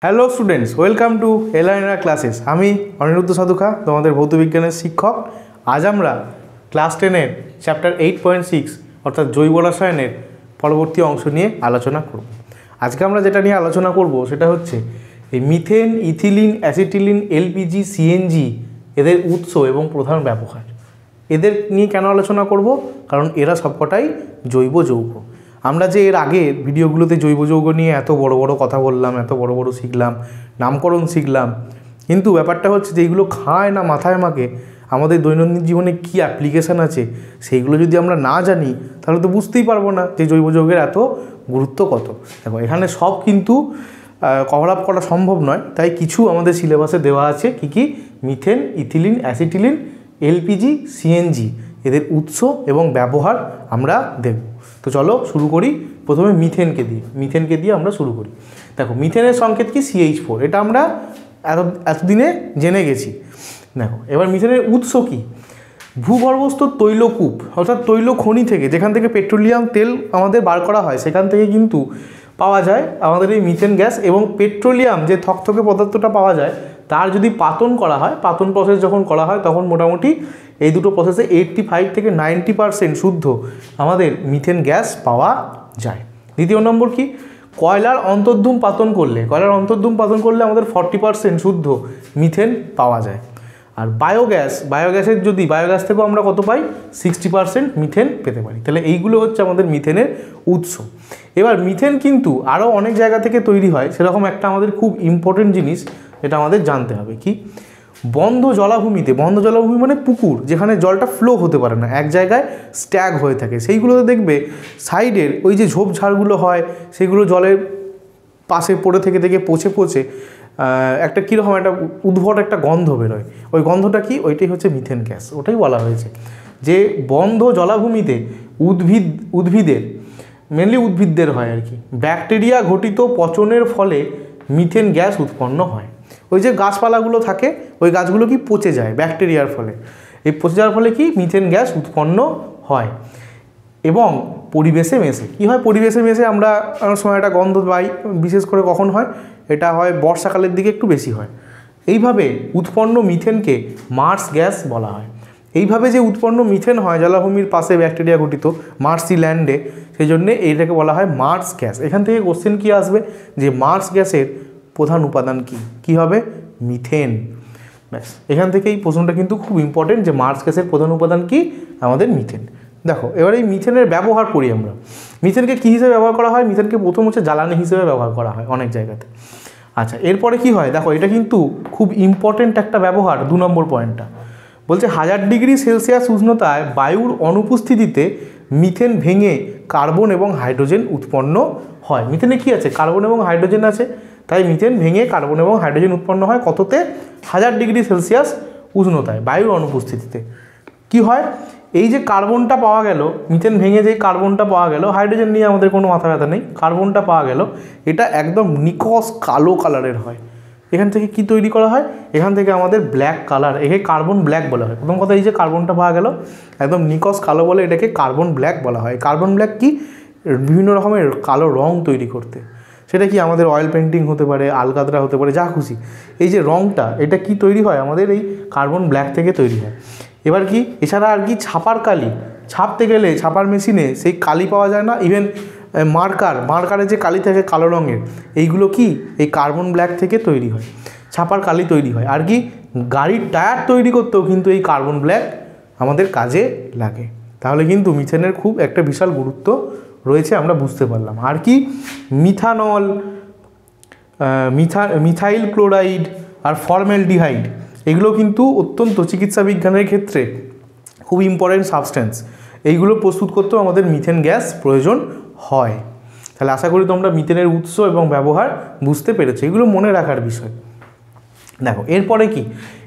Hello students, welcome to LINR classes. আমি অনিরুদ্ধ সাধুখা, তোমাদের ভৌতবিজ্ঞানের শিক্ষক। আজ আমরা ক্লাস 10-এর চ্যাপ্টার 8.6 অর্থাৎ জৈব রসায়নের পরবর্তী অংশ নিয়ে আলোচনা করব। আজকে আমরা যেটা নিয়ে আলোচনা করব সেটা হচ্ছে এই methane, ethylene, acetylene, LPG, CNG এদের উৎস এবং প্রধান ব্যবহার। এদের নিয়ে কেন আলোচনা করব? কারণ এরা সবকটাই জৈব যৌগ। আমরা যে এর আগে ভিডিওগুলোতে জৈব যৌগ নিয়ে এত বড় বড় কথা বললাম, এত বড় বড় শিখলাম, নামকরণ শিখলাম, কিন্তু ব্যাপারটা হচ্ছে যে এইগুলো খায় না মাথায় মাকে, আমাদের দৈনন্দিন জীবনে কী অ্যাপ্লিকেশান আছে সেইগুলো যদি আমরা না জানি তাহলে তো বুঝতেই পারবো না যে জৈব যৌগের এত গুরুত্ব কত। দেখো, এখানে সব কিন্তু কভার আপ করা সম্ভব নয়, তাই কিছু আমাদের সিলেবাসে দেওয়া আছে কি কি methane, ethylene, acetylene, LPG, CNG এদের উৎস এবং ব্যবহার আমরা দেখব। তো চলো শুরু করি। প্রথমে মিথেনকে দিয়ে আমরা শুরু করি। দেখো, মিথেনের সংকেত কি? CH4। এটা আমরা এতদিনে জেনে গেছি। দেখো, এবার মিথেনের উৎস কি? ভূগর্ভস্থ তৈলকূপ অর্থাৎ তৈল খনি থেকে, যেখান থেকে পেট্রোলিয়াম তেল আমাদের বার করা হয়, সেখান থেকে কিন্তু পাওয়া যায় আমাদের এই মিথেন গ্যাস। এবং পেট্রোলিয়াম যে থকথকে পদার্থটা পাওয়া যায় তার যদি পাতন করা হয়, পাতন প্রসেস যখন করা হয় তখন মোটামুটি এই দুটো প্রসেসে 85 থেকে 90% শুদ্ধ আমাদের মিথেন গ্যাস পাওয়া যায়। দ্বিতীয় নম্বর কি? কয়লার অন্তর্ধূম পাতন করলে আমাদের 40% শুদ্ধ মিথেন পাওয়া যায়। আর বায়োগ্যাসের যদি বায়োগ্যাস থেকেও আমরা কত পাই? 60% মিথেন পেতে পারি। তাহলে এইগুলো হচ্ছে আমাদের মিথেনের উৎস। এবার মিথেন কিন্তু আরও অনেক জায়গা থেকে তৈরি হয়, সেরকম একটা আমাদের খুব ইম্পর্টেন্ট জিনিস এটা আমাদের জানতে হবে। কি? বন্ধ জলাভূমি মানে পুকুর, যেখানে জলটা ফ্লো হতে পারে না, এক জায়গায় স্ট্যাগ হয়ে থাকে, সেইগুলোতে দেখবে সাইডের ওই যে ঝোপঝাড়গুলো হয় সেগুলো জলের পাশে পড়ে থেকে পচে একটা কীরকম একটা উদ্ভট একটা গন্ধ বেরোয়। ওই গন্ধটা কি? ওইটাই হচ্ছে মিথেন গ্যাস। ওটাই বলা হয়েছে যে বন্ধ জলাভূমিতে উদ্ভিদের মেনলি উদ্ভিদদের হয় আর কি, ব্যাকটেরিয়া ঘটিত পচনের ফলে মিথেন গ্যাস উৎপন্ন হয়। ওই যে গাছপালাগুলো থাকে, ওই গাছগুলো কি পচে যায় ব্যাকটেরিয়ার ফলে। এই পচে যাওয়ার ফলে কি মিথেন গ্যাস উৎপন্ন হয়। এবং পরিবেশে মেশে কী হয়? পরিবেশে মেশে আমরা অনেক সময় একটা গন্ধ পাই, বিশেষ করে কখন হয়? এটা হয় বর্ষাকালের দিকে একটু বেশি হয়। এইভাবে উৎপন্ন মিথেনকে মার্স গ্যাস বলা হয়। এইভাবে যে উৎপন্ন মিথেন হয় জলাভূমির পাশে ব্যাকটেরিয়া ঘটিত মার্সি ল্যান্ডে, সেই জন্যে এইটাকে বলা হয় মার্স গ্যাস। এখান থেকে কোশ্চেন কী আসবে যে মার্স গ্যাসের প্রধান উপাদান কি? কি হবে? মিথেন। ব্যাস, এখান থেকে এই প্রশ্নটা কিন্তু খুব ইম্পর্টেন্ট যে মার্স গ্যাসের প্রধান উপাদান কি? আমাদের মিথেন। দেখো, এবার এই মিথেনের ব্যবহার করি আমরা। মিথেনকে কী হিসেবে ব্যবহার করা হয়? মিথেনকে প্রথম হচ্ছে জ্বালানি হিসেবে ব্যবহার করা হয় অনেক জায়গাতে। আচ্ছা, এরপরে কি হয়? দেখো, এটা কিন্তু খুব ইম্পর্টেন্ট একটা ব্যবহার। 2 নম্বর পয়েন্টটা বলছে 1000 ডিগ্রি সেলসিয়াস উষ্ণতায় বায়ুর অনুপস্থিতিতে মিথেন ভেঙে কার্বন এবং হাইড্রোজেন উৎপন্ন হয়। মিথেনে কি আছে? কার্বন এবং হাইড্রোজেন আছে, তাই মিথেন ভেঙে কার্বন এবং হাইড্রোজেন উৎপন্ন হয় কততে? 1000 ডিগ্রি সেলসিয়াস উষ্ণতায় বায়ুর অনুপস্থিতিতে। কি হয়? এই যে কার্বনটা পাওয়া গেল, মিথেন ভেঙে যে কার্বনটা পাওয়া গেল, হাইড্রোজেন নিয়ে আমাদের কোনো মাথা ব্যথা নেই, কার্বনটা পাওয়া গেল, এটা একদম নিকস কালো কালারের হয়। এখান থেকে কি তৈরি করা হয়? এখান থেকে আমাদের ব্ল্যাক কালার, একে কার্বন ব্ল্যাক বলা হয়। প্রথম কথা, এই যে কার্বনটা পাওয়া গেল একদম নিকস কালো বলে এটাকে কার্বন ব্ল্যাক বলা হয়। কার্বন ব্ল্যাক কি? বিভিন্ন রকমের কালো রং তৈরি করতে। সেটা কি? আমাদের অয়েল পেন্টিং হতে পারে, আলকাতরা হতে পারে, যা খুশি। এই যে রংটা, এটা কি তৈরি হয়? আমাদের এই কার্বন ব্ল্যাক থেকে তৈরি হয়। এবার কি? এছাড়া আর কি? ছাপার কালি, ছাপতে গেলে ছাপার মেশিনে সেই কালি পাওয়া যায় না। ইভেন মার্কারের যে কালি থাকে কালো রঙের, এইগুলো কি? এই কার্বন ব্ল্যাক থেকে তৈরি হয়, ছাপার কালি তৈরি হয়। আর কি? গাড়ির টায়ার তৈরি করতেও কিন্তু এই কার্বন ব্ল্যাক আমাদের কাজে লাগে। তাহলে কিন্তু মিথেনের খুব একটা বিশাল গুরুত্ব রয়েছে, আমরা বুঝতে পারলাম। আর কি? মিথানল, মিথাইল ক্লোরাইড আর ফর্মালডিহাইড, এগুলো কিন্তু অত্যন্ত চিকিৎসা বিজ্ঞানের ক্ষেত্রে খুব ইম্পর্টেন্ট সাবস্টেন্স। এইগুলো প্রস্তুত করতেও আমাদের মিথেন গ্যাস প্রয়োজন হয়। তাহলে আশা করি তোমরা মিথেনের উৎস এবং ব্যবহার বুঝতে পেরেছো, এগুলো মনে রাখার বিষয়। দেখো, এরপরে কি?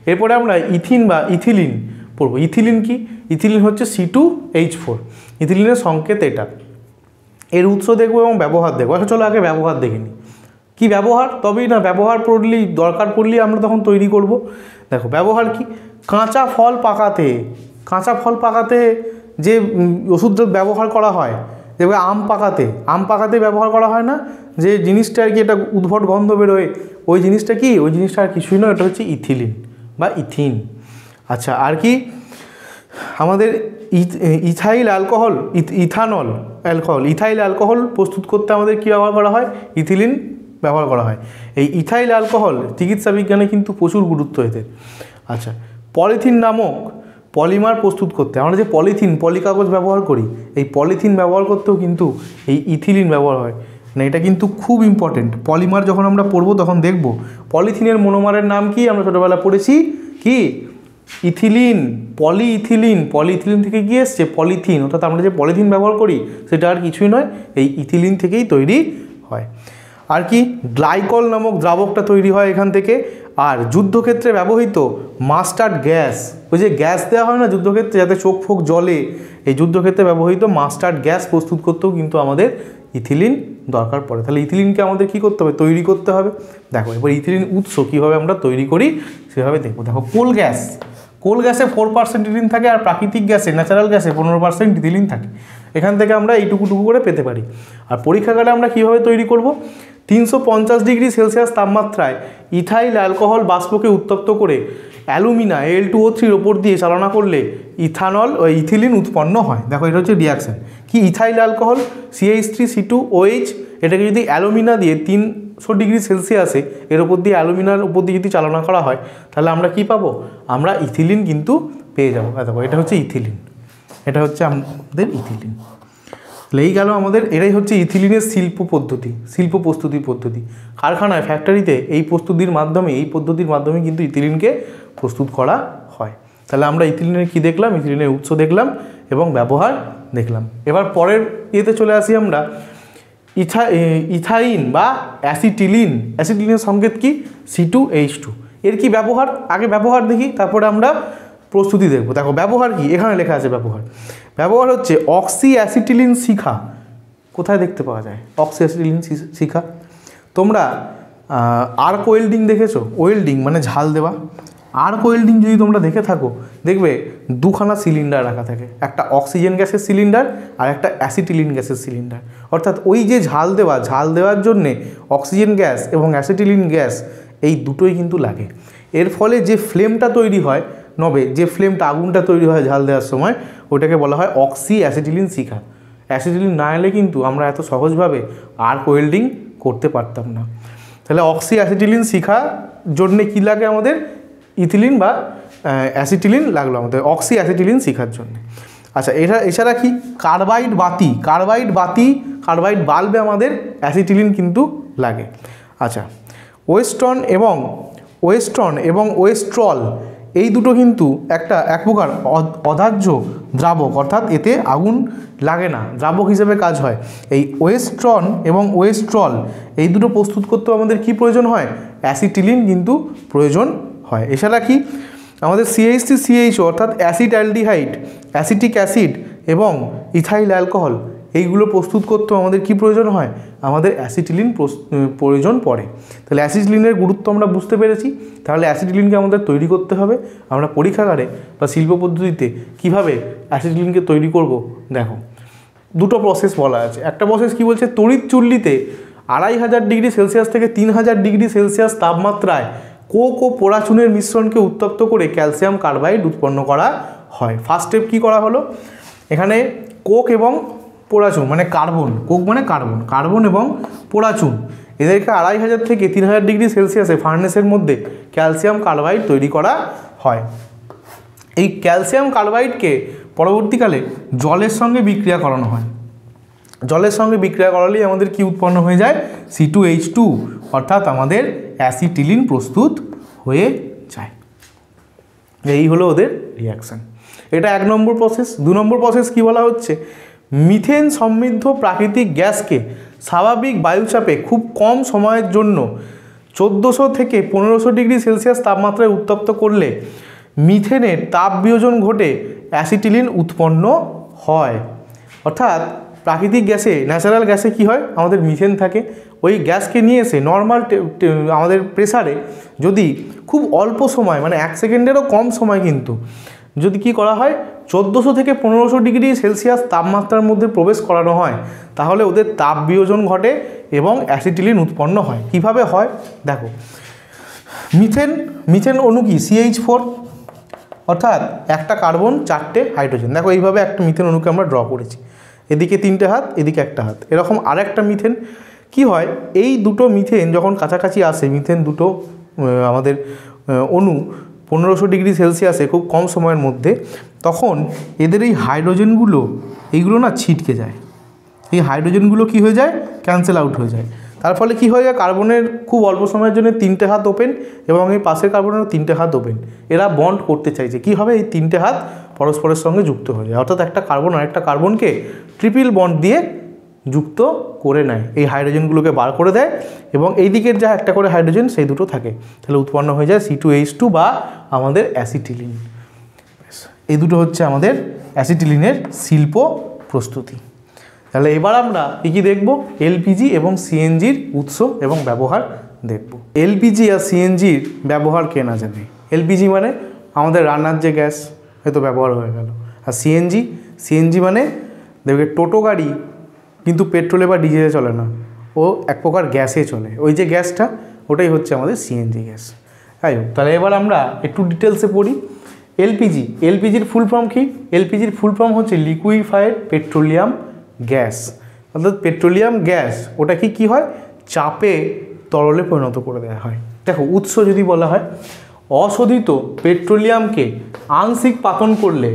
এরপরে আমরা ইথিন বা ইথিলিন পড়বো। ইথিলিন কি? ইথিলিন হচ্ছে C2H4। ইথিলিনের সংকেত এটা। এর উৎস দেখবো এবং ব্যবহার দেখবো। আচ্ছা, চলো আগে ব্যবহার দেখে নিই। কী ব্যবহার? তবেই না ব্যবহার পড়লেই, দরকার পড়লেই আমরা তখন তৈরি করব। দেখো, ব্যবহার কি? কাঁচা ফল পাকাতে যে ওষুধ ব্যবহার করা হয়, দেখবে আম পাকাতে ব্যবহার করা হয় না, যে জিনিসটা আর কি এটা উদ্ভট গন্ধ বেরোয়, ওই জিনিসটা কি, ওই জিনিসটা আর কিছুই নয়, এটা হচ্ছে ইথিলিন বা ইথিন। আচ্ছা, আর কি আমাদের ইথাইল অ্যালকোহল প্রস্তুত করতে আমাদের কী ব্যবহার করা হয়? ইথিলিন ব্যবহার করা হয়। এই ইথাইল অ্যালকোহল চিকিৎসা বিজ্ঞানে কিন্তু প্রচুর গুরুত্ব এদের। আচ্ছা, পলিথিন নামক পলিমার প্রস্তুত করতে আমরা যে পলিকাগজ ব্যবহার করি, এই পলিথিন ব্যবহার করতেও কিন্তু এই ইথিলিন ব্যবহার হয়। মানে এটা কিন্তু খুব ইম্পর্টেন্ট। পলিমার যখন আমরা পড়বো তখন দেখব পলিথিনের মনোমারের নাম কি, আমরা ছোটোবেলা পড়েছি কি, ইথিলিন, পলিইথিলিন থেকে কি এসছে? পলিথিন। অর্থাৎ আমরা যে পলিথিন ব্যবহার করি সেটা আর কিছুই নয়, এই ইথিলিন থেকেই তৈরি হয়। আর কি গ্লাইকল নামক দ্রাবকটা তৈরি হয় এখান থেকে। আর যুদ্ধক্ষেত্রে ব্যবহৃত মাস্টার্ড গ্যাস, ওই যে গ্যাস দেওয়া হয় না যুদ্ধক্ষেত্রে যাতে চোখ ফোক জ্বলে, এই যুদ্ধক্ষেত্রে ব্যবহৃত মাস্টার্ড গ্যাস প্রস্তুত করতেও কিন্তু আমাদের ইথিলিন দরকার পড়ে। তাহলে ইথিলিনকে আমাদের কী করতে হবে? তৈরি করতে হবে। দেখো এবার ইথিলিন উৎস কীভাবে আমরা তৈরি করি সেভাবে দেখবো। দেখো কোল গ্যাসে 4% ইথিলিন থাকে, আর প্রাকৃতিক গ্যাসে, ন্যাচারাল গ্যাসে 15% ইথিলিন থাকে। এখান থেকে আমরা এইটুকু করে পেতে পারি। আর পরীক্ষাগারে আমরা কীভাবে তৈরি করব? 350 ডিগ্রি সেলসিয়াস তাপমাত্রায় ইথাইল অ্যালকোহল বাষ্পকে উত্তপ্ত করে অ্যালুমিনা Al2O3 ওপর দিয়ে চালনা করলে ইথিলিন উৎপন্ন হয়। দেখো এটা হচ্ছে রিয়াকশান কি, ইথাইল অ্যালকোহল CH3C2OH, এটাকে যদি অ্যালুমিনা দিয়ে 300 ডিগ্রি সেলসিয়াসে এর ওপর দিয়ে অ্যালুমিনার উপর দিয়ে যদি চালনা করা হয়, তাহলে আমরা কি পাবো? আমরা ইথিলিন কিন্তু পেয়ে যাবো। দেখো এটা হচ্ছে ইথিলিন, এটা হচ্ছে আমাদের ইথিলিন। এই গেল আমাদের, এটাই হচ্ছে ইথিলিনের শিল্প প্রস্তুতি পদ্ধতি। কারখানায়, ফ্যাক্টরিতে এই পদ্ধতির মাধ্যমে কিন্তু ইথিলিনকে প্রস্তুত করা হয়। তাহলে আমরা ইথিলিনের কি দেখলাম? ইথিলিনের উৎস দেখলাম এবং ব্যবহার দেখলাম। এবার পরের ইয়েতে চলে আসি আমরা, ইথাইন বা অ্যাসিটিলিনের সংকেত কি? C2H2। এর কি ব্যবহার? আগে ব্যবহার দেখি, তারপরে আমরা প্রস্তুতি দেখব। দেখো ব্যবহার কি, এখানে লেখা আছে ব্যবহার হচ্ছে অক্সি অ্যাসিটিলিন শিখা। কোথায় দেখতে পাওয়া যায় অক্সি অ্যাসিটিলিন শিখা? তোমরা আর্ক ওয়েল্ডিং দেখেছো? ওয়েল্ডিং মানে ঝাল দেওয়া। আর্ক ওয়েল্ডিং যদি তোমরা দেখে থাকো, দেখবে দুখানা সিলিন্ডার রাখা থাকে, একটা অক্সিজেন গ্যাসের সিলিন্ডার আর একটা অ্যাসিটিলিন গ্যাসের সিলিন্ডার। অর্থাৎ ওই যে ঝাল দেওয়ার জন্যে অক্সিজেন গ্যাস এবং অ্যাসিটিলিন গ্যাস এই দুটোই কিন্তু লাগে। এর ফলে যে ফ্লেমটা তৈরি হয়, আগুনটা তৈরি হয় ঝাল দেওয়ার সময়, ওটাকে বলা হয় অক্সি অ্যাসিটিলিন শিখা। অ্যাসিটিলিন না এলে কিন্তু আমরা এত সহজভাবে আর্ক ওয়েল্ডিং করতে পারতাম না। তাহলে অক্সি অ্যাসিটিলিন শিখার জন্যে কী লাগে আমাদের? ইথিলিন বা অ্যাসিটিলিন লাগলো আমাদের অক্সি অ্যাসিটিলিন শিখার জন্য। আচ্ছা, এছাড়া কি কার্বাইড বাল্বে আমাদের অ্যাসিটিলিন কিন্তু লাগে। আচ্ছা, ওয়েস্ট্রন এবং ওয়েস্ট্রল এই দুটো কিন্তু এক প্রকার অদাহ্য দ্রাবক, অর্থাৎ এতে আগুন লাগে না, দ্রাবক হিসেবে কাজ হয়। এই ওয়েস্ট্রন এবং ওয়েস্ট্রল এই দুটো প্রস্তুত করতেও আমাদের কি প্রয়োজন হয়? অ্যাসিটিলিন কিন্তু প্রয়োজন হয়। এছাড়া কি আমাদের CH3CHO অর্থাৎ অ্যাসিড অ্যালডিহাইড, অ্যাসিটিক অ্যাসিড এবং ইথাইল অ্যালকোহল এইগুলো প্রস্তুত করতেও আমাদের কি প্রয়োজন হয়? আমাদের অ্যাসিটিলিন প্রয়োজন পড়ে। তাহলে অ্যাসিটিলিনের গুরুত্ব আমরা বুঝতে পেরেছি। তাহলে অ্যাসিটিলিনকে আমাদের তৈরি করতে হবে। আমরা পরীক্ষাগারে বা শিল্প পদ্ধতিতে কীভাবে অ্যাসিটিলিনকে তৈরি করব, দেখো দুটো প্রসেস বলা আছে। একটা প্রসেস কি বলছে? তড়িৎ চুল্লিতে 2500 ডিগ্রি সেলসিয়াস থেকে 3000 ডিগ্রি সেলসিয়াস তাপমাত্রায় কোক ও পোড়াচুনের মিশ্রণকে উত্তপ্ত করে ক্যালসিয়াম কার্বাইড উৎপন্ন করা হয়। ফার্স্ট স্টেপ কী করা হলো? এখানে কোক এবং পোড়াচুন মানে কার্বন এবং পোড়াচুন, এদেরকে 2500 থেকে 3000 ডিগ্রি সেলসিয়াসে ফার্নেসের মধ্যে ক্যালসিয়াম কার্বাইড তৈরি করা হয়। এই ক্যালসিয়াম কার্বাইডকে পরবর্তীকালে জলের সঙ্গে বিক্রিয়া করানো হয়। জলের সঙ্গে বিক্রিয়া করালেই আমাদের কি উৎপন্ন হয়ে যায়? C2H2, অর্থাৎ আমাদের অ্যাসিটিলিন প্রস্তুত হয়ে যায়। এই হলো ওদের রিয়াকশান। এটা 1 নম্বর প্রসেস। 2 নম্বর প্রসেস কি বলা হচ্ছে? মিথেন সমৃদ্ধ প্রাকৃতিক গ্যাসকে স্বাভাবিক বায়ুচাপে খুব কম সময়ের জন্য 1400 থেকে 1500 ডিগ্রি সেলসিয়াস তাপমাত্রায় উত্তপ্ত করলে মিথেনের তাপ বিয়োজন ঘটে অ্যাসিটিলিন উৎপন্ন হয়। অর্থাৎ প্রাকৃতিক গ্যাসে, ন্যাচারাল গ্যাসে কি হয়? আমাদের মিথেন থাকে। ওই গ্যাসকে নিয়ে এসে নর্মাল আমাদের প্রেসারে যদি খুব অল্প সময়, মানে 1 সেকেন্ডেরও কম সময় কিন্তু যদি কি করা হয় 1400 থেকে 1500 ডিগ্রি সেলসিয়াস তাপমাত্রার মধ্যে প্রবেশ করানো হয় তাহলে ওদের তাপ বিয়োজন ঘটে এবং অ্যাসিটিলিন উৎপন্ন হয়। কিভাবে হয় দেখো, মিথেন অণু কি CH4, অর্থাৎ একটা কার্বন 4টে হাইড্রোজেন। দেখো এইভাবে একটা মিথেন অণুকে আমরা ড্র করেছি, এদিকে 3টে হাত এদিকে একটা হাত। এরকম আরেকটা মিথেন কি হয়, এই দুটো মিথেন যখন কাছাকাছি আসে, মিথেন দুটো আমাদের অণু 1500 ডিগ্রি সেলসিয়াসে খুব কম সময়ের মধ্যে, তখন এদের এই হাইড্রোজেনগুলো এইগুলো না ছিটকে যায়। এই হাইড্রোজেনগুলো কি হয়ে যায়, ক্যান্সেল আউট হয়ে যায়। তার ফলে কি হয়ে যায়, কার্বনের খুব অল্প সময়ের জন্য 3টে হাত ওপেন এবং এই পাশের কার্বনেরও 3টে হাত ওপেন। এরা বন্ড করতে চাইছে, কি হবে, এই 3টে হাত পরস্পরের সঙ্গে যুক্ত হয়ে যায়, অর্থাৎ একটা কার্বন আর একটা কার্বনকে ট্রিপল বন্ড দিয়ে যুক্ত করে নেয়, এই হাইড্রোজেনগুলোকে বার করে দেয় এবং এই দিকের যা একটা করে হাইড্রোজেন সেই দুটো থাকে, তাহলে উৎপন্ন হয়ে যায় C2H2 বা আমাদের অ্যাসিটিলিন। এই দুটো হচ্ছে আমাদের অ্যাসিটিলিনের শিল্প প্রস্তুতি। তাহলে এবার আমরা কী দেখব, এলপিজি এবং সিএনজির উৎস এবং ব্যবহার দেখব। এলপিজি আর সিএনজির ব্যবহার কে না জানে। এলপিজি মানে আমাদের রান্নার যে গ্যাস, হয়তো ব্যবহার হয়ে গেল। আর সিএনজি মানে দেখবে টোটো গাড়ি কিন্তু পেট্রোলে বা ডিজেলে চলে না, ও এক প্রকার গ্যাসে চলে, ওই যে গ্যাসটা ওটাই হচ্ছে আমাদের সিএনজি গ্যাস। তাই হোক, তাহলে এবার আমরা একটু ডিটেলসে পড়ি। এলপিজির ফুল ফর্ম কি? এলপিজির ফুল ফর্ম হচ্ছে লিকুইফাইড পেট্রোলিয়াম গ্যাস, অর্থাৎ পেট্রোলিয়াম গ্যাস ওটা কি হয়, চাপে তরলে পরিণত করে দেওয়া হয়। দেখো উৎস যদি বলা হয়, অশোধিত পেট্রোলিয়ামকে আংশিক পাতন করলে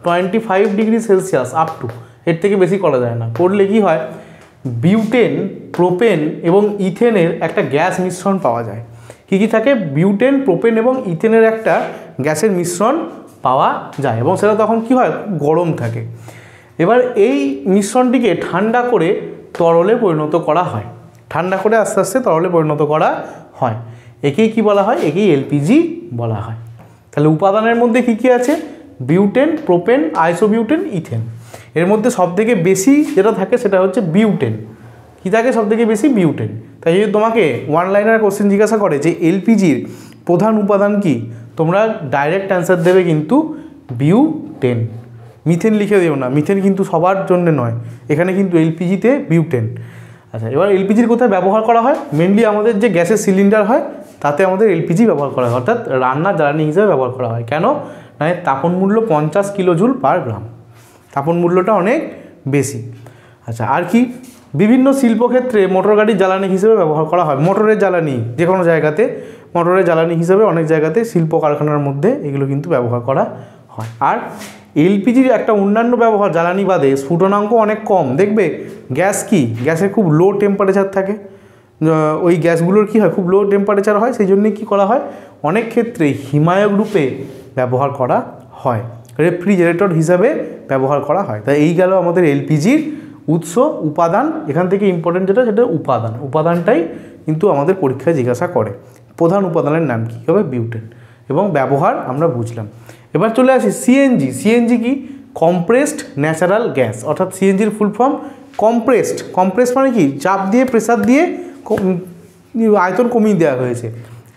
25 ডিগ্রি সেলসিয়াস আপ টু, এর থেকে বেশি করা যায় না, করলে কি হয়, বিউটেন, প্রোপেন এবং ইথেনের একটা গ্যাস মিশ্রণ পাওয়া যায়। কি থাকে, বিউটেন, প্রোপেন এবং ইথেনের একটা গ্যাসের মিশ্রণ পাওয়া যায় এবং সেটা তখন কি হয়, গরম থাকে। এবার এই মিশ্রণটিকে ঠান্ডা করে তরলে পরিণত করা হয়, ঠান্ডা করে আস্তে আস্তে তরলে পরিণত করা হয়, একেই কি বলা হয়, একেই এলপিজি বলা হয়। তাহলে উপাদানের মধ্যে কি আছে, বিউটেন, প্রোপেন, আইসোবিউটেন, ইথেন। এর মধ্যে সবথেকে বেশি যেটা থাকে সেটা হচ্ছে বিউটেন। কী থাকে সবথেকে বেশি, বিউটেন। তাই যদি তোমাকে ওয়ান লাইনার কোশ্চেন জিজ্ঞাসা করে যে এলপিজির প্রধান উপাদান কি, তোমরা ডাইরেক্ট অ্যান্সার দেবে কিন্তু বিউটেন। মিথেন লিখে দিও না, মিথেন কিন্তু সবার জন্য নয়, এখানে কিন্তু এলপিজিতে বিউটেন। আচ্ছা, এবার এলপিজির কোথায় ব্যবহার করা হয়, মেনলি আমাদের যে গ্যাসের সিলিন্ডার হয় তাতে আমাদের এলপিজি ব্যবহার করা হয়, অর্থাৎ রান্নার জ্বালানি হিসেবে ব্যবহার করা হয়। কেন না, তাপন মূল্য 50 কিলোজুল পার গ্রাম, তাপন মূল্যটা অনেক বেশি। আচ্ছা, আর কি, বিভিন্ন শিল্পক্ষেত্রে মোটর গাড়ির জ্বালানি হিসেবে ব্যবহার করা হয়। মোটরের জ্বালানি যে কোনো জায়গাতে, মোটরের জ্বালানি হিসেবে অনেক জায়গাতে শিল্প কারখানার মধ্যে এগুলো কিন্তু ব্যবহার করা হয়। আর এলপিজির একটা অন্যান্য ব্যবহার জ্বালানি বাদে স্ফুটনাঙ্ক অনেক কম। দেখবে গ্যাস কি, গ্যাসের খুব লো টেম্পারেচার থাকে, ওই গ্যাসগুলোর কি হয়, খুব লো টেম্পারেচার হয়, সেই জন্যে কী করা হয়, অনেক ক্ষেত্রে হিমায়ক রূপে ব্যবহার করা হয়, রেফ্রিজারেটর হিসাবে ব্যবহার করা হয়। তাই এই গেল আমাদের এলপিজির উৎস, উপাদান। এখান থেকে ইম্পর্টেন্ট যেটা, সেটা উপাদানটাই কিন্তু আমাদের পরীক্ষায় জিজ্ঞাসা করে। প্রধান উপাদানের নাম কী হবে, বিউটেন, এবং ব্যবহার আমরা বুঝলাম। এবার চলে আসি সিএনজি কি, কম্প্রেসড ন্যাচারাল গ্যাস, অর্থাৎ সিএনজির ফুল ফর্ম কম্প্রেসড মানে কি, চাপ দিয়ে, প্রেসার দিয়ে আয়তন কমিয়ে দেওয়া হয়েছে,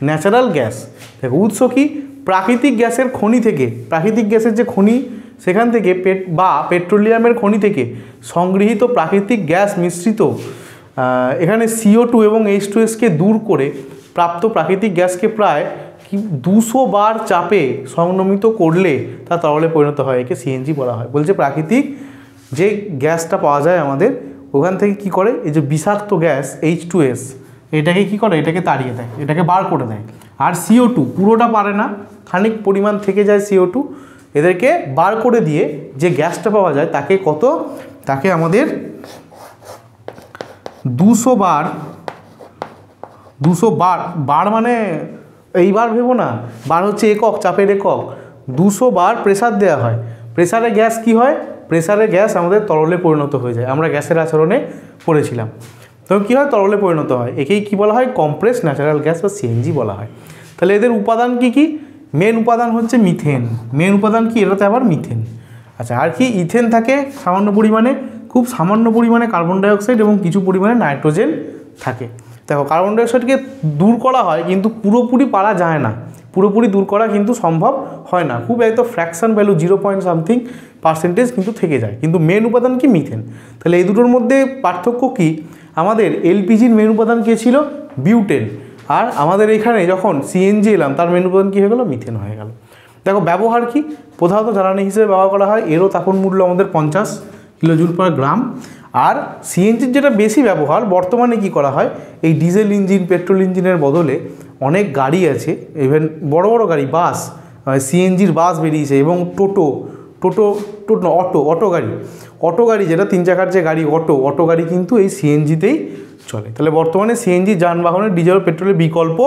ন্যাচারাল গ্যাস। দেখো উৎস কি, প্রাকৃতিক গ্যাসের খনি থেকে, প্রাকৃতিক গ্যাসের যে খনি সেখান থেকে পেট্রোলিয়ামের খনি থেকে সংগৃহীত প্রাকৃতিক গ্যাস মিশ্রিত, এখানে CO2 এবং H2S দূর করে প্রাপ্ত প্রাকৃতিক গ্যাসকে প্রায় 200 বার চাপে সংনমিত করলে তা তরলে পরিণত হয়, একে সিএনজি বলা হয়। বলছে প্রাকৃতিক যে গ্যাসটা পাওয়া যায় আমাদের, ওখান থেকে কি করে, এই যে বিষাক্ত গ্যাস H2S এটাকে কি করে, এটাকে তাড়িয়ে দেয়, এটাকে বার করে দেয়। আর CO2 পুরোটা পারে না, খানিক পরিমাণ থেকে যায় CO2, এদেরকে বার করে দিয়ে যে গ্যাসটা পাওয়া যায় তাকে আমাদের 200 বার মানে এইবার ভেবো না, বার হচ্ছে একক, চাপের একক, 200 বার প্রেসার দেওয়া হয়। প্রেসারে গ্যাস কি হয়, প্রেসারে গ্যাস আমাদের তরলে পরিণত হয়ে যায়, আমরা গ্যাসের আচরণে পড়েছিলাম। তখন কী হয়, তরলে পরিণত হয়, একেই কী বলা হয়, কম্প্রেসড ন্যাচারাল গ্যাস বা সিএনজি বলা হয়। তাহলে এদের উপাদান কি, মেন উপাদান হচ্ছে মিথেন। মেন উপাদান কি, এটাতে আবার মিথেন। আচ্ছা, আর কি, ইথেন থাকে সামান্য পরিমাণে, খুব সামান্য পরিমাণে কার্বন ডাইঅক্সাইড এবং কিছু পরিমাণে নাইট্রোজেন থাকে। দেখো কার্বন ডাইঅক্সাইডকে দূর করা হয় কিন্তু পুরোপুরি পারা যায় না, পুরোপুরি দূর করা কিন্তু সম্ভব হয় না, খুব একদম ফ্র্যাকশন ভ্যালু 0.something% কিন্তু থেকে যায়। কিন্তু মেন উপাদান কি? মিথেন। তাহলে এই দুটোর মধ্যে পার্থক্য কি? আমাদের এলপিজির মেন উপাদান কে ছিল? বিউটেন। আর আমাদের এখানে যখন সিএনজি এলাম তার মেন উপাদান কী হয়ে গেল? মিথেন হয়ে গেল। দেখো ব্যবহার কি? প্রধানত জ্বালানি হিসেবে ব্যবহার করা হয়, এরও তাপন মূল্য আমাদের 50 কিলোজুল পার গ্রাম। আর সিএনজির যেটা বেশি ব্যবহার বর্তমানে কি করা হয়, এই ডিজেল ইঞ্জিন পেট্রোল ইঞ্জিনের বদলে অনেক গাড়ি আছে, ইভেন বড় বড় গাড়ি, বাস, সিএনজির বাস বেরিয়েছে, এবং অটো গাড়ি যেটা 3 চাকার যে গাড়ি, অটো গাড়ি কিন্তু এই সিএনজিতেই চলে। তাহলে বর্তমানে সিএনজি যানবাহনের ডিজেল ও পেট্রোলের বিকল্প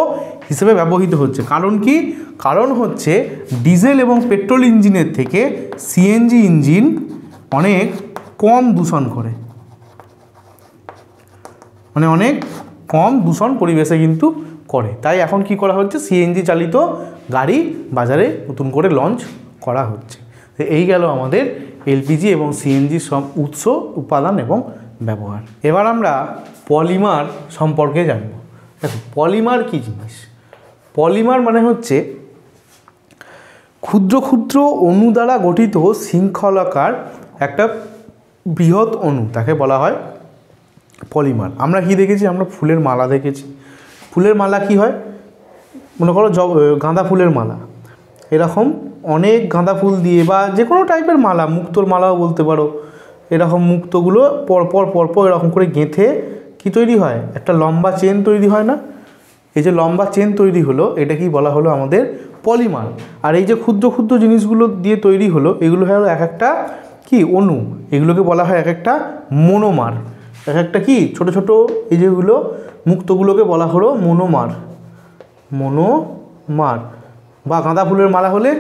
হিসেবে ব্যবহৃত হচ্ছে। কারণ কি? কারণ হচ্ছে ডিজেল এবং পেট্রোল ইঞ্জিনের থেকে সিএনজি ইঞ্জিন অনেক কম দূষণ করে, মানে অনেক কম দূষণ পরিবেশে কিন্তু করে। তাই এখন কি করা হচ্ছে? সিএনজি চালিত গাড়ি বাজারে নতুন করে লঞ্চ করা হচ্ছে। তো এই গেল আমাদের এলপিজি এবং সিএনজির সব উৎস, উপাদান এবং ব্যবহার। এবার আমরা পলিমার সম্পর্কে জানব। দেখো পলিমার কী জিনিস? পলিমার মানে হচ্ছে ক্ষুদ্র ক্ষুদ্র অণু দ্বারা গঠিত শৃঙ্খলাকার একটা বৃহৎ অণু, তাকে বলা হয় পলিমার। আমরা কি দেখেছি? আমরা ফুলের মালা দেখেছি। ফুলের মালা কি হয়? মনে করো গাঁদা ফুলের মালা, এরকম অনেক গাঁদা ফুল দিয়ে বা যে কোনো টাইপের মালা, মুক্তোর মালাও বলতে পারো, এরকম মুক্তগুলো পরপর এরকম করে গেঁথে কি তৈরি হয়? একটা লম্বা চেন তৈরি হয় না? এই যে লম্বা চেন তৈরি হলো, এটা কি বলা হলো? আমাদের পলিমার। আর এই যে ক্ষুদ্র ক্ষুদ্র জিনিসগুলো দিয়ে তৈরি হলো, এগুলো হলো এক একটা কি অণু, এগুলোকে বলা হয় এক একটা মনোমার। এক একটা কি ছোট ছোট এই যেগুলো মুক্তগুলোকে বলা হলো মনোমার। বা গাঁদা ফুলের মালা হলে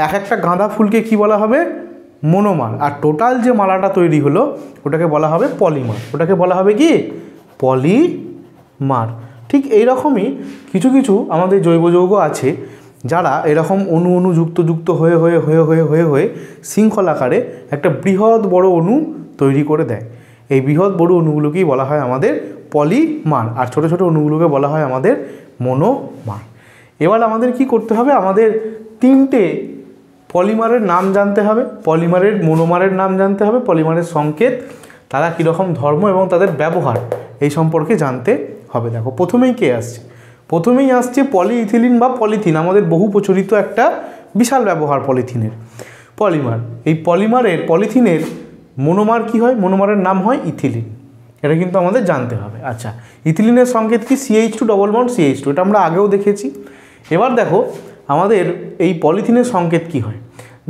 এক একটা গাঁদা ফুলকে কি বলা হবে? মনোমার। আর টোটাল যে মালাটা তৈরি হলো ওটাকে বলা হবে পলিমার। ওটাকে বলা হবে কি? পলিমার। ঠিক এইরকমই কিছু কিছু আমাদের জৈব যৌগ আছে যারা এরকম অণু যুক্ত হয়ে শৃঙ্খলাকারে একটা বৃহৎ বড় অণু তৈরি করে দেয়। এই বৃহৎ বড় অণুগুলোকেই বলা হয় আমাদের পলিমার, আর ছোট ছোট অণুগুলোকে বলা হয় আমাদের মনোমার। এবার আমাদের কি করতে হবে? আমাদের 3টে পলিমারের নাম জানতে হবে, পলিমারের মনোমারের নাম জানতে হবে, পলিমারের সংকেত, তারা কীরকম ধর্ম এবং তাদের ব্যবহার এই সম্পর্কে জানতে হবে। দেখো প্রথমেই কে আসছে? প্রথমেই আসছে পলিইথিলিন বা পলিথিন, আমাদের বহু প্রচলিত একটা বিশাল ব্যবহার পলিথিনের। পলিমার, এই পলিথিনের মনোমার কি হয়? মনোমারের নাম হয় ইথিলিন। এটা কিন্তু আমাদের জানতে হবে। আচ্ছা, ইথিলিনের সংকেত কি? CH2 ডবল বন্ড CH2, এটা আমরা আগেও দেখেছি। এবার দেখো আমাদের এই পলিথিনের সংকেত কি হয়।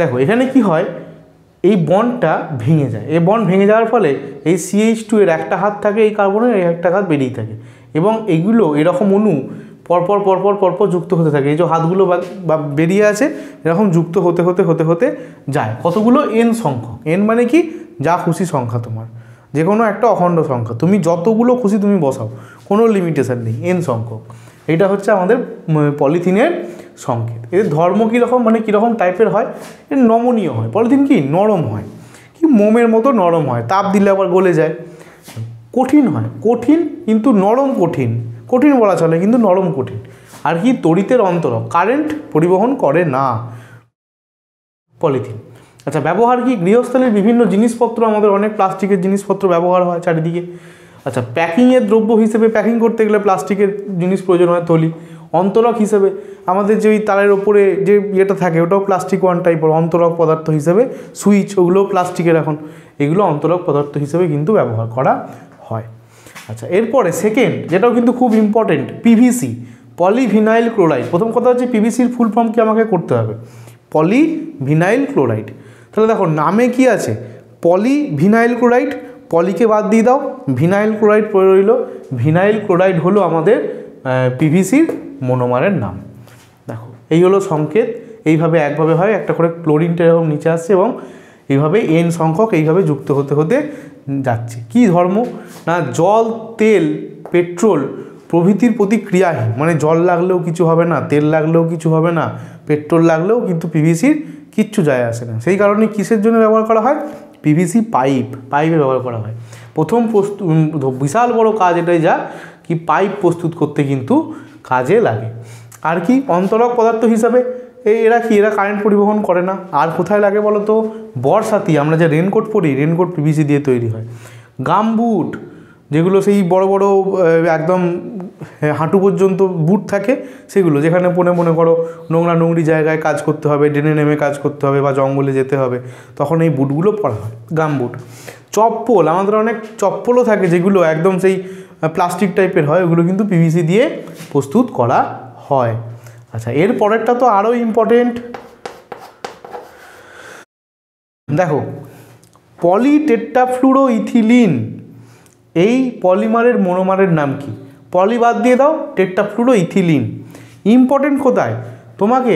দেখো এখানে কি হয়? এই বন্ডটা ভেঙে যায়। এই বন্ড ভেঙে যাওয়ার ফলে এই CH2 এর একটা হাত থাকে, এই কার্বনের এই একটা হাত বেরিয়ে থাকে, এবং এগুলো এরকম অণু পরপর যুক্ত হতে থাকে। এই যে হাতগুলো বা বেরিয়ে আছে এরকম যুক্ত হতে যায়। কতগুলো? N সংখ্যক। N মানে কি? যা খুশি সংখ্যা, তোমার যে কোনো একটা অখণ্ড সংখ্যা, তুমি যতগুলো খুশি তুমি বসাও, কোনো লিমিটেশন নেই, N সংখ্যক। এটা হচ্ছে আমাদের পলিথিনের সংকেত। এর ধর্ম কীরকম, মানে কীরকম টাইপের হয়? এর নমনীয় হয়। পলিথিন কি? নরম হয়, কি মোমের মতো নরম হয়, তাপ দিলে আবার গলে যায়। কঠিন হয়, কঠিন কিন্তু নরম, কঠিন বলা চলে কিন্তু নরম কঠিন। আর কি? তড়িতের অন্তরক, কারেন্ট পরিবহন করে না পলিথিন। আচ্ছা, ব্যবহার কি? গৃহস্থলীর বিভিন্ন জিনিসপত্র, আমাদের অনেক প্লাস্টিকের জিনিসপত্র ব্যবহার হয় চারিদিকে। আচ্ছা, প্যাকিংয়ের দ্রব্য হিসেবে, প্যাকিং করতে গেলে প্লাস্টিকের জিনিস প্রয়োজন হয়, থলি। অন্তরক হিসেবে আমাদের যে ওই তারের ওপরে যে ইয়েটা থাকে ওটাও প্লাস্টিক ওয়ান টাইপের অন্তরক পদার্থ হিসেবে। সুইচ, ওগুলোও প্লাস্টিকের এখন, এগুলো অন্তরক পদার্থ হিসেবে কিন্তু ব্যবহার করা হয়। আচ্ছা, এরপরে সেকেন্ড যেটাও কিন্তু খুব ইম্পর্টেন্ট, পিভিসি, পলিভিনাইল ক্লোরাইড। প্রথম কথা হচ্ছে পিভিসির ফুল ফর্ম কি আমাকে করতে হবে? Polyvinyl chloride. তাহলে দেখো নামে কি আছে? পলিভিনাইল ক্লোরাইড, পলিকে বাদ দিয়ে দাও, ভিনাইল ক্লোরাইড পড়ে রইল। ভিনাইল ক্লোরাইড হলো আমাদের পিভিসির মনোমারের নাম। দেখো এই হলো সংকেত, এইভাবে একভাবে হয়, একটা করে ক্লোরিনটা এরকম নিচে আসছে এবং এইভাবে N সংখ্যক এইভাবে যুক্ত হতে যাচ্ছে। কি ধর্ম? না জল, তেল, পেট্রোল প্রভৃতির প্রতি ক্রিয়াহীন, মানে জল লাগলেও কিছু হবে না, তেল লাগলেও কিছু হবে না, পেট্রোল লাগলেও কিন্তু পিভিসির কিচ্ছু যায় আসে না। সেই কারণে কিসের জন্য ব্যবহার করা হয়? পিভিসি পাইপে ব্যবহার করা হয়। প্রথম বিশাল বড় কাজ এটাই, যা কি পাইপ প্রস্তুত করতে কিন্তু কাজে লাগে। আর কি অন্তরক পদার্থ হিসাবে এরা কি, এরা কারেন্ট পরিবহন করে না। আর কোথায় লাগে বলো তো, বর্ষাতি আমরা যে রেনকোট পরি, রেনকোট পিভিসি দিয়ে তৈরি হয়। গামবুট যেগুলো সেই বড় বড় একদম হাঁটু পর্যন্ত বুট থাকে, সেগুলো যেখানে মনে করো নোংরা নোংরি জায়গায় কাজ করতে হবে, ড্রেনে নেমে কাজ করতে হবে বা জঙ্গলে যেতে হবে, তখন এই বুটগুলো পরা হয়, গামবুট। চপ্পল, আমাদের অনেক চপ্পলও থাকে যেগুলো একদম সেই প্লাস্টিক টাইপের হয়, ওগুলো কিন্তু পিভিসি দিয়ে প্রস্তুত করা হয়। আচ্ছা, এর পরেরটা তো আরও ইম্পর্টেন্ট, দেখো পলিটেট্রাফ্লুরোইথিলিন, এই পলিমারের মনোমারের নাম কি? পলি বাদ দিয়ে দাও, টেট্রাফ্লুরোইথিলিন। ইম্পর্টেন্ট কোথায়, তোমাকে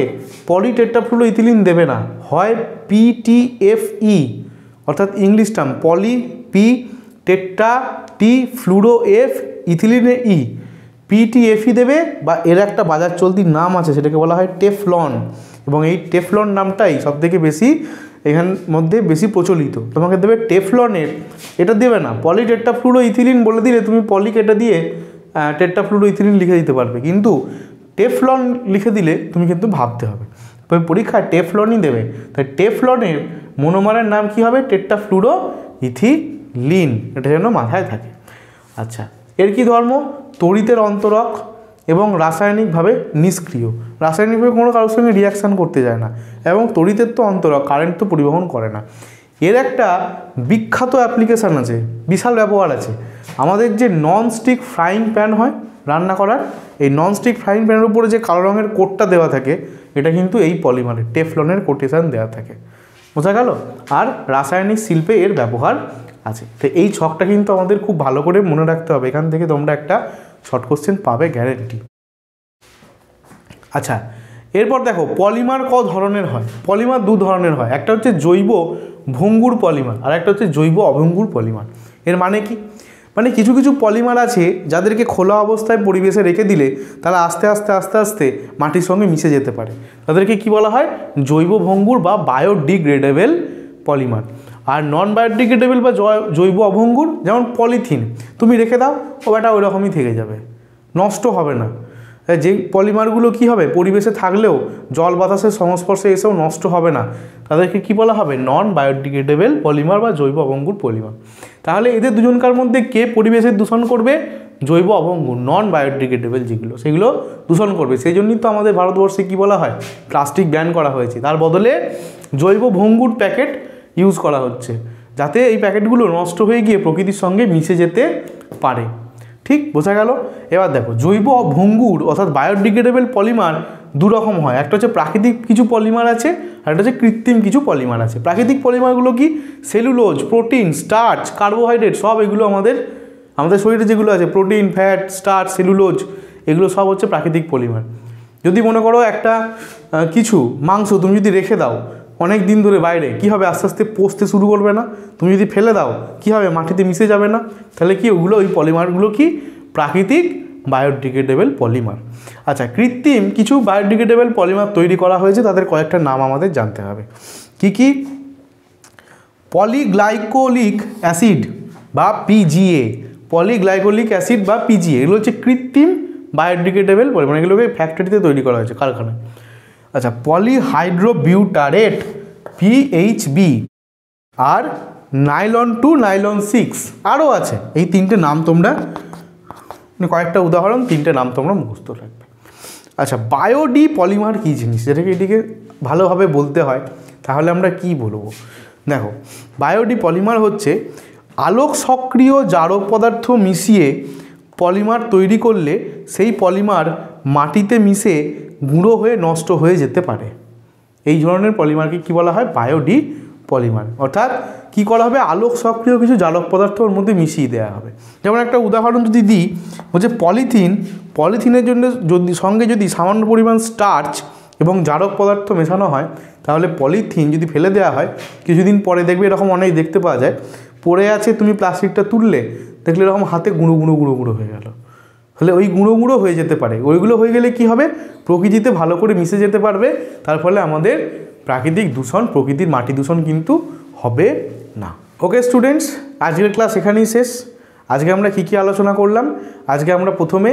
পলিটেট্রাফ্লুরোইথিলিন দেবে না, হয় PTFE অর্থাৎ ইংলিশ টার্ম পলি পি টেট্রা টি ফ্লুরো এফ ইথিলিনে ই, PTFE দেবে, বা এর একটা বাজার চলতি নাম আছে সেটাকে বলা হয় টেফলন, এবং এই টেফলন নামটাই সবথেকে বেশি এখান মধ্যে বেশি প্রচলিত। তোমাকে দেবে টেফলনের, এটা দেবে না। পলিটেট্রাফ্লুরোইথিলিন বলে দিলে তুমি পলি কেটে দিয়ে টেট্রাফ্লুরোইথিলিন লিখে দিতে পারবে, কিন্তু টেফলন লিখে দিলে তুমি কিন্তু ভাবতে হবে, পরীক্ষায় টেফলনই দেবে। তাই টেফলনের মনোমারের নাম কি হবে? টেট্রাফ্লুরোইথিলিন, এটা যেন মাথায় থাকে। আচ্ছা, এর কি ধর্ম? তড়িতের অন্তরক এবং রাসায়নিকভাবে নিষ্ক্রিয়, রাসায়নিকভাবে কোনো কারোর সঙ্গে রিয়াকশান করতে যায় না, এবং তড়িতের তো অন্তরক, কারেন্ট তো পরিবহন করে না। এর একটা বিখ্যাত অ্যাপ্লিকেশান আছে, বিশাল ব্যবহার আছে। আমাদের যে ননস্টিক ফ্রাইং প্যান হয় রান্না করার, এই ননস্টিক ফ্রাইং প্যানের উপরে যে কালো রঙের কোটটা দেওয়া থাকে, এটা কিন্তু এই পলিমারের টেফলনের কোটেশান দেওয়া থাকে, বোঝা গেল? আর রাসায়নিক শিল্পে এর ব্যবহার আছে। তো এই ছকটা কিন্তু আমাদের খুব ভালো করে মনে রাখতে হবে, এখান থেকে তোমরা একটা শর্ট কোশ্চেন পাবে গ্যারেন্টি। আচ্ছা, এরপর দেখো পলিমার ক ধরনের হয়? পলিমার দু ধরনের হয়, একটা হচ্ছে জৈব ভঙ্গুর পলিমার, আর একটা হচ্ছে জৈব অভঙ্গুর পলিমার। এর মানে কি? মানে কিছু কিছু পলিমার আছে যাদেরকে খোলা অবস্থায় পরিবেশে রেখে দিলে তারা আস্তে আস্তে আস্তে আস্তে মাটির সঙ্গে মিশে যেতে পারে, তাদেরকে কি বলা হয়? জৈব ভঙ্গুর বা বায়োডিগ্রেডেবল পলিমার। আর নন বায়োডিগ্রেডেবল বা জৈব অভঙ্গুর, যেমন পলিথিন, তুমি রেখে দাও, ওটা ওই রকমই থেকে যাবে, নষ্ট হবে না। যে পলিমারগুলো কি হবে, পরিবেশে থাকলেও জল বাতাসের সংস্পর্শে এসেও নষ্ট হবে না, তাদেরকে কি বলা হবে? নন বায়োডিগ্রেডেবল পলিমার বা জৈব অভঙ্গুর পলিমার। তাহলে এদের দুজনকার মধ্যে কে পরিবেশের দূষণ করবে? জৈব অভঙ্গুর, নন বায়োডিগ্রেডেবল যেগুলো, সেগুলো দূষণ করবে। সেই জন্যই তো আমাদের ভারতবর্ষে কি বলা হয়? প্লাস্টিক ব্যান করা হয়েছে, তার বদলে জৈব ভঙ্গুর প্যাকেট ইউজ করা হচ্ছে, যাতে এই প্যাকেটগুলো নষ্ট হয়ে গিয়ে প্রকৃতির সঙ্গে মিশে যেতে পারে। ঠিক বোঝা গেল? এবার দেখো, জৈব ভঙ্গুর অর্থাৎ বায়োডিগ্রেডেবল পলিমার দু রকম হয়, একটা হচ্ছে প্রাকৃতিক কিছু পলিমার আছে, আর একটা হচ্ছে কৃত্রিম কিছু পলিমার আছে। প্রাকৃতিক পলিমারগুলো কি? সেলুলোজ, প্রোটিন, স্টার্চ, কার্বোহাইড্রেট, সব এগুলো আমাদের শরীরে যেগুলো আছে, প্রোটিন, ফ্যাট, স্টার্চ, সেলুলোজ, এগুলো সব হচ্ছে প্রাকৃতিক পলিমার। যদি মনে করো একটা কিছু মাংস তুমি যদি রেখে দাও অনেক দিন ধরে বাইরে, কি হবে? আস্তে আস্তে পচতে শুরু করবে না? তুমি যদি ফেলে দাও কি হবে? মাটিতে মিশে যাবে না? তাহলে কি ওগুলো, ওই পলিমারগুলো কি? প্রাকৃতিক বায়োডিগ্রেডেবল পলিমার। আচ্ছা, কৃত্রিম কিছু বায়োডিগ্রেডেবল পলিমার তৈরি করা হয়েছে, তাদের কয়েকটা নাম আমাদের জানতে হবে। কি কি? পলিগ্লাইকোলিক অ্যাসিড বা PGA, পলিগ্লাইকোলিক অ্যাসিড বা PGA, এগুলো হচ্ছে কৃত্রিম বায়োডিগ্রেডেবল পলিমার, এগুলোকে ফ্যাক্টরিতে তৈরি করা হয়েছে, কারখানায়। আচ্ছা, পলিহাইড্রোবিউটারেট PHB, আর নাইলন 2, নাইলন 6, আরও আছে। এই তিনটে নাম তোমরা, কয়েকটা উদাহরণ, তিনটে নাম তোমরা মুখস্থ রাখবে। আচ্ছা, বায়োডি পলিমার কী জিনিস, যেটাকে এটিকে ভালোভাবে বলতে হয়, তাহলে আমরা কি বলবো? দেখো, বায়োডি পলিমার হচ্ছে আলোক সক্রিয় জারক পদার্থ মিশিয়ে পলিমার তৈরি করলে সেই পলিমার মাটিতে মিশে গুঁড়ো হয়ে নষ্ট হয়ে যেতে পারে। এই ধরনের পলিমারকে কি বলা হয়? বায়োডি পলিমার। অর্থাৎ কি করা হবে? আলোক সক্রিয় কিছু জারক পদার্থ ওর মধ্যে মিশিয়ে দেওয়া হবে। যেমন একটা উদাহরণ যদি দিই, হচ্ছে পলিথিনের জন্য সঙ্গে যদি সামান্য পরিমাণ স্টার্চ এবং জারক পদার্থ মেশানো হয়, তাহলে পলিথিন যদি ফেলে দেওয়া হয়, কিছুদিন পরে দেখবে এরকম অনেক দেখতে পাওয়া যায়, পড়ে আছে, তুমি প্লাস্টিকটা তুললে দেখলে এরকম হাতে গুঁড়ো গুঁড়ো গুঁড়ো গুঁড়ো হয়ে গেল। তাহলে ওই গুঁড়ো গুঁড়ো হয়ে যেতে পারে, ওইগুলো হয়ে গেলে কি হবে? প্রকৃতিতে ভালো করে মিশে যেতে পারবে, তার ফলে আমাদের প্রাকৃতিক দূষণ, প্রকৃতির মাটি দূষণ কিন্তু হবে না। ওকে স্টুডেন্টস, আজকের ক্লাস এখানেই শেষ। আজকে আমরা কী কী আলোচনা করলাম? আজকে আমরা প্রথমে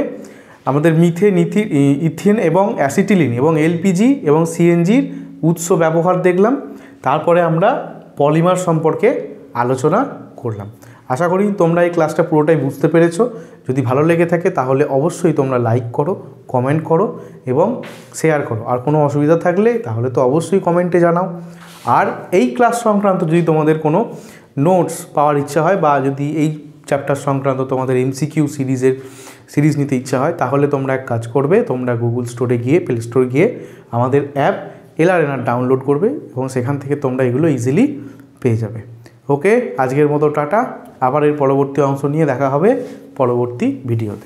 আমাদের মিথেন, ইথেন এবং অ্যাসিটিলিন এবং এলপিজি এবং সিএনজির উৎস ব্যবহার দেখলাম। তারপরে আমরা পলিমার সম্পর্কে আলোচনা করলাম। আশা করি তোমরা এই ক্লাসটা পুরোটাই বুঝতে পেরেছো। যদি ভালো লেগে থাকে তাহলে অবশ্যই তোমরা লাইক করো, কমেন্ট করো এবং শেয়ার করো। আর কোনো অসুবিধা থাকলে তাহলে তো অবশ্যই কমেন্টে জানাও। আর এই ক্লাস সংক্রান্ত যদি তোমাদের কোনো নোটস পাওয়ার ইচ্ছা হয় বা যদি এই চ্যাপ্টার সংক্রান্ত তোমাদের এমসিকিউ সিরিজ নিতে ইচ্ছা হয় তাহলে তোমরা এক কাজ করবে, তোমরা গুগল স্টোরে গিয়ে, প্লে স্টোরে গিয়ে আমাদের অ্যাপ এলআরএনআর ডাউনলোড করবে এবং সেখান থেকে তোমরা এগুলো ইজিলি পেয়ে যাবে। ওকে, আজকের মতো টাটা। আবার এর পরবর্তী অংশ নিয়ে দেখা হবে পরবর্তী ভিডিওতে।